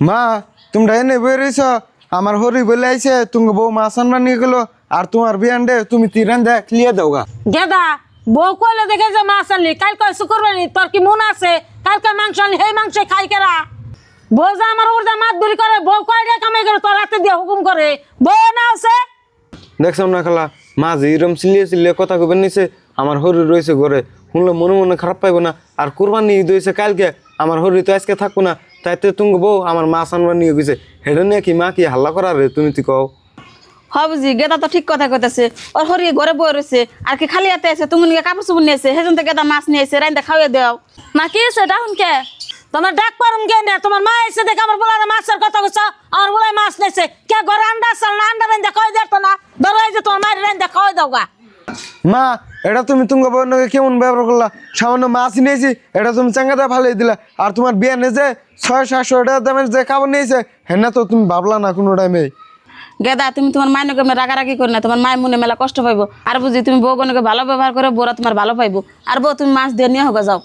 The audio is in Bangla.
মা তোমরা এনে বই রয়েছ আমার হরি বলে আইছে তুমি বউ মাছ আনবা নিয়ে গেলো আর তোমার বিয়ান্ডে তুমি তিরান দে ক্লিয়ার দাও গা। গেদা বউ কইলে দেখে যে মাছ আনলি কালকে শুক্রবারি তোর কি মন আছে কালকে মাংস আনলি সেই মাংস খাই কেরা বউ যে আমার উর্দা মাত দূরি করে বউ কয়টা কামাই করে তোর রাতে দিয়ে হুকুম করে বউ না আছে দেখছাম না খালা মা যে এরম চিল্লিয়ে চিল্লিয়ে কথা কবেন নিছে আমার হরি রয়েছে ঘরে শুনলে মনে মনে খারাপ পাইবো না আর কোরবানি ঈদ হয়েছে কালকে আমার হরি তো আজকে থাকবো না তাইতে তুমি বউ আমার মাছ আনবা নিয়ে গেছে হেডে নিয়ে কি মা কি হাল্লা করার রে তুমি তুই কও। হ্যাঁ বুঝি গেদা তো ঠিক কথা কইতাছে ওর হরি ঘরে বই রয়েছে আর কি খালি হাতে আছে তুমি নিয়ে কাপড় চোপড় নিয়েছে সেজন থেকে গেদা মাছ নিয়েছে রাইন্দা খাওয়াই দাও মা কি হয়েছে ডাহুন কে? তোমার ডাক পারুম কে না তোমার মা এসে দেখে আমার বলার মাছের কথা কইছ আমার বলাই মাছ নেছে কে ঘরে আন্ডা চাল না আন্ডা রেন্দা খাওয়াই দেয় তো না ধরো এই যে তোমার মায়ের রেন্দা খাওয়াই দাও গা। মা এটা তুমি তোমার বউয়ের নাকি কেমন ব্যবহার করলা সামান্য মাছ নিয়েছি এটা তুমি চাঙ্গাতে ভালোই দিলা আর তোমার বিয়ে নে যে 600-700 টাকা দামের যে খাবার নিয়েছে হ্যাঁ না তো তুমি ভাবলা না কোনো টাইমে। গেদা তুমি তোমার মায়ের নাকি রাগারাগি করি না তোমার মায়ের মনে মেলা কষ্ট পাইবো আর বুঝি তুমি বউ গনকে ভালো ব্যবহার করে বউরা তোমার ভালো পাইবো আর বউ তুমি মাছ দিয়ে নিয়ে হোক যাও।